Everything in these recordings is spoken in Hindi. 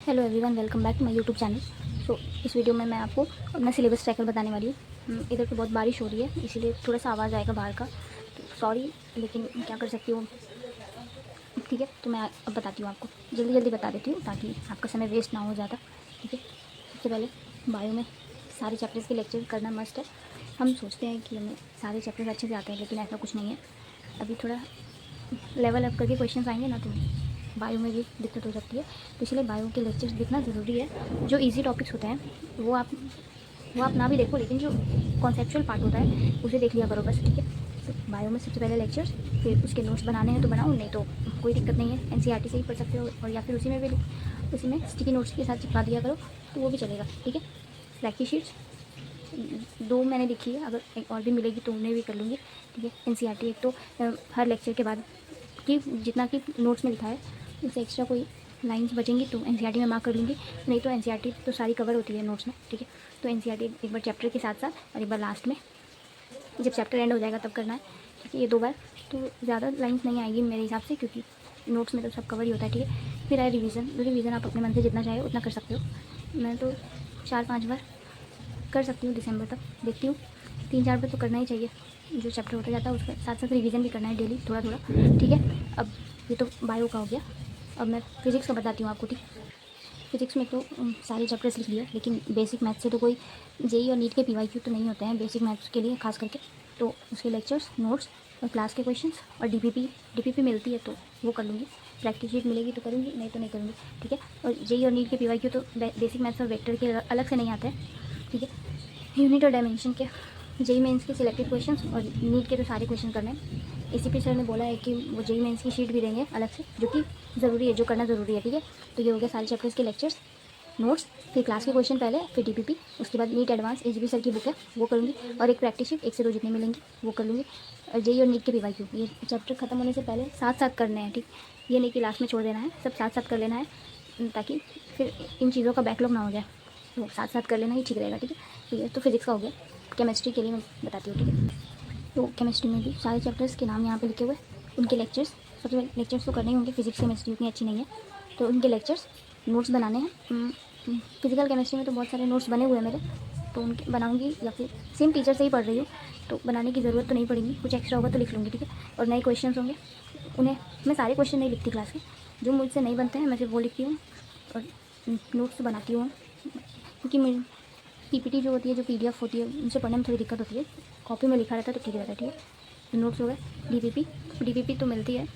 Hello everyone, welcome back to my YouTube channel. So इस वीडियो में मैं आपको अपना सिलेबस ट्रैकर बताने वाली हूँ। इधर तो बहुत बारिश हो रही है, इसीलिए थोड़ा सा आवाज़ आएगा बाहर का, तो सॉरी, लेकिन क्या कर सकती हूँ। ठीक है, तो मैं अब बताती हूँ आपको, जल्दी जल्दी बता देती हूँ ताकि आपका समय वेस्ट ना हो ज़्यादा। ठीक है, सबसे पहले बायो में सारे चैप्टर्स के लेक्चर करना मस्ट है। हम सोचते हैं कि हमें सारे चैप्टर्स अच्छे से आते हैं, लेकिन ऐसा कुछ नहीं है। अभी थोड़ा लेवल अप करके क्वेश्चन आएंगे ना, तो बायो में भी दिक्कत हो सकती है। तो इसलिए बायो के लेक्चर्स देखना ज़रूरी है। जो इजी टॉपिक्स होते हैं वो आप ना भी देखो, लेकिन जो कॉन्सेप्चुअल पार्ट होता है उसे देख लिया करो बस। ठीक है, तो बायो में सबसे पहले लेक्चर्स, फिर उसके नोट्स बनाने हैं तो बनाओ, नहीं तो कोई दिक्कत नहीं है, एनसीईआरटी से ही पढ़ सकते हो, और या फिर उसी में स्टिकी नोट्स के साथ चिपका दिया करो तो वो भी चलेगा। ठीक है, प्रैक्टिस शीट्स 2 मैंने लिखी है, अगर एक और भी मिलेगी तो उन्हें भी कर लूँगी। ठीक है, एनसीईआरटी एक तो हर लेक्चर के बाद कि जितना कि नोट्स में लिखा है उससे एक्स्ट्रा कोई लाइंस बचेंगी तो एनसीईआरटी में मार्क कर लूँगी, नहीं तो एनसीईआरटी तो सारी कवर होती है नोट्स में। ठीक है, तो एनसीईआरटी एक बार चैप्टर के साथ साथ और एक बार लास्ट में जब चैप्टर एंड हो जाएगा तब करना है। ठीक है, ये 2 बार, तो ज़्यादा लाइंस नहीं आएगी मेरे हिसाब से, क्योंकि नोट्स में तो सब कवर ही होता है। ठीक है, फिर आए रिवीजन आप अपने मन से जितना चाहे उतना कर सकते हो। मैं तो 4-5 बार कर सकती हूँ दिसंबर तक, देखती हूँ। 3-4 बार तो करना ही चाहिए, जो चैप्टर होता जाता है उसके साथ साथ रिवीजन भी करना है डेली थोड़ा थोड़ा। ठीक है, अब ये तो बायो का हो गया। अब मैं फिज़िक्स का बताती हूँ आपको। ठीक, फिज़िक्स में तो सारे चैप्टर्स लिख लिए, लेकिन बेसिक मैथ्स से तो कोई जेई और नीट के पीवाईक्यू तो नहीं होते हैं बेसिक मैथ्स के लिए खास करके। तो उसके लेक्चर्स, नोट्स और क्लास के क्वेश्चंस और डीपीपी मिलती है तो वो कर लूँगी। प्रैक्टिस शीट मिलेगी तो करूँगी, नहीं तो नहीं करूँगी। ठीक है, और जेई और नीट के पीवाईक्यू तो बेसिक मैथ्स और वेक्टर के अलग से नहीं आते हैं। ठीक है, यूनिट और डायमेंशन के, जेई मेंस के सिलेक्टेड क्वेश्चंस और नीट के तो सारे क्वेश्चन करने हैं। एसीपी सर ने बोला है कि वो जेई मेंस की शीट भी देंगे अलग से, जो कि ज़रूरी है, जो करना ज़रूरी है। ठीक है, तो ये हो गया सारे चैप्टर्स के लेक्चर्स, नोट्स, फिर क्लास के क्वेश्चन पहले, फिर डीपीपी, उसके बाद नीट एडवांस एजीपी सर की बुक है वो करूँगी, और एक प्रैक्टिस शीट 1 से 2 जितने मिलेंगी वो कर लूँगी। और जेई और नीट के पीवाईक्यू ये चैप्टर खत्म होने से पहले साथ साथ करने हैं। ठीक, ये नहीं कि लास्ट में छोड़ देना है, सब साथ साथ कर लेना है ताकि फिर इन चीज़ों का बैकलॉग ना हो जाए, तो साथ साथ कर लेना ही ठीक रहेगा। ठीक है, तो ये तो फिज़िक्स का हो गया। केमिस्ट्री के लिए मैं बताती हूँ। ठीक है, तो केमिस्ट्री में भी सारे चैप्टर्स के नाम यहाँ पे लिखे हुए, उनके लेक्चर्स, सबसे पहले लेक्चर्स तो करने ही होंगे, फिजिक्स केमिस्ट्री उतनी अच्छी नहीं है तो उनके लेक्चर्स, नोट्स बनाने हैं। फिजिकल केमिस्ट्री में तो बहुत सारे नोट्स बने हुए हैं मेरे, तो उनके बनाऊंगी, या फिर सेम टीचर से ही पढ़ रही हूँ तो बनाने की ज़रूरत तो नहीं पड़ेगी, कुछ एक्स्ट्रा होगा तो लिख लूँगी। ठीक है, और नए क्वेश्चन होंगे, उन्हें मैं सारे क्वेश्चन नहीं लिखती क्लास के, जो मुझसे नहीं बनते हैं मैं सिर्फ वो लिखती हूँ और नोट्स बनाती हूँ, क्योंकि मुझे पीपीटी जो होती है, जो पीडीएफ होती है, उनसे पढ़ने में थोड़ी दिक्कत होती है। कॉपी में लिखा रहता है तो ठीक रहता है। ठीक है, तो नोट्स हो गए। डीपीपी तो मिलती है,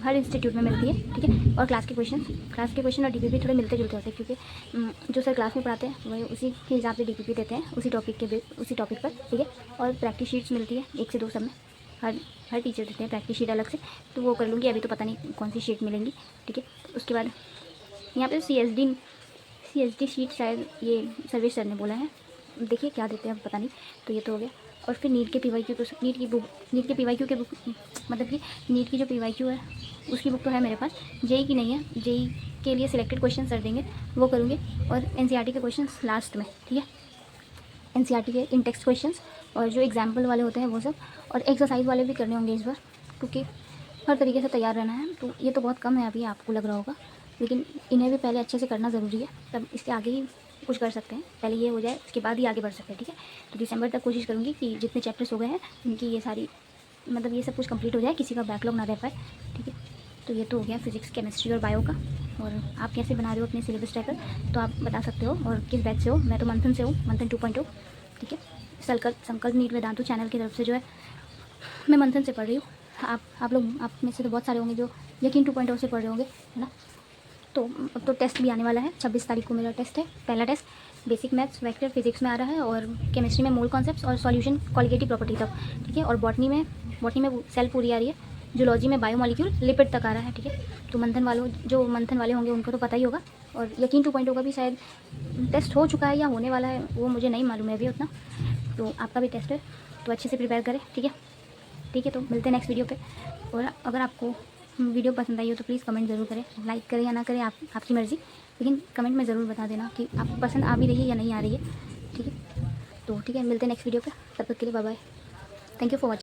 हर इंस्टीट्यूट में मिलती है। ठीक है, और क्लास के क्वेश्चन और डीपीपी थोड़े मिलते जुलते होते हैं, क्योंकि जो सर क्लास में पढ़ाते हैं वही उसी के हिसाब से डीपीपी देते हैं, उसी टॉपिक पर। ठीक है, और प्रैक्टिस शीट्स मिलती है 1 से 2 सब में, हर टीचर देते हैं प्रैक्टिस शीट अलग से, तो वो कर लूँगी। अभी तो पता नहीं कौन सी शीट मिलेंगी। ठीक है, उसके बाद यहाँ पे सीएसडी शीट शायद ये सर्विस सर ने बोला है, देखिए क्या देते हैं पता नहीं। तो ये तो हो गया। और फिर नीट के पीवाईक्यू, तो नीट के पीवाईक्यू के बुक, मतलब कि नीट की जो पीवाईक्यू है उसकी बुक तो है मेरे पास, जेई की नहीं है। जेई के लिए सिलेक्टेड क्वेश्चन सर देंगे, वो करूँगी। और एनसीईआरटी के क्वेश्चन लास्ट में। ठीक है, एनसीईआरटी के इन टेक्स्ट क्वेश्चंस और जो एग्जाम्पल वाले होते हैं वो सब, और एक्सरसाइज वाले भी करने होंगे इस बार, क्योंकि हर तरीके से तैयार रहना है। तो ये तो बहुत कम है अभी, आपको लग रहा होगा, लेकिन इन्हें भी पहले अच्छे से करना ज़रूरी है, तब इसके आगे ही कुछ कर सकते हैं। पहले ये हो जाए, उसके बाद ही आगे बढ़ सकते हैं। ठीक है, तो दिसंबर तक कोशिश करूँगी कि जितने चैप्टर्स हो गए हैं उनकी ये सारी, मतलब ये सब कुछ कंप्लीट हो जाए, किसी का बैकलॉग ना रह पाए। ठीक है, तो ये तो हो गया फिजिक्स, केमिस्ट्री और बायो का। और आप कैसे बना रहे हो अपने सिलेबस ट्रैकर तो आप बता सकते हो, और किस बैच से हो। मैं तो मंथन से हूँ, मंथन 2.0। ठीक है, संकल्प नीट वेदांतु चैनल की तरफ से जो है मैं मंथन से पढ़ रही हूँ। आप लोग, आप में से तो बहुत सारे होंगे जो यकीन 2.0 से पढ़ रहे होंगे, है ना। तो अब तो टेस्ट भी आने वाला है, 26 तारीख को मेरा टेस्ट है, पहला test. Basic maths, vector, physics में आ रहा है, और केमिस्ट्री में मोल कॉन्सेप्ट्स और सॉल्यूशन कॉलिगेटिव प्रॉपर्टी तक। ठीक है, और बॉटनी में सेल पूरी आ रही है। जूलॉजी में बायोमोलिक्यूल लिपिड तक आ रहा है। ठीक है, तो जो मंथन वाले होंगे उनको तो पता ही होगा। और यकीन 2.0 का भी शायद टेस्ट हो चुका है या होने वाला है, वो मुझे नहीं मालूम है अभी उतना। तो आपका भी टेस्ट है, तो अच्छे से प्रिपेयर करें। ठीक है, तो मिलते हैं नेक्स्ट वीडियो पे। और अगर आपको वीडियो पसंद आई हो तो प्लीज़ कमेंट ज़रूर करें, लाइक करें या ना करें, आपकी मर्ज़ी, लेकिन कमेंट में ज़रूर बता देना कि आपको पसंद आ भी रही है या नहीं आ रही है। ठीक है, तो ठीक है, मिलते हैं नेक्स्ट वीडियो पे, तब तक के लिए bye bye. Thank you for watching.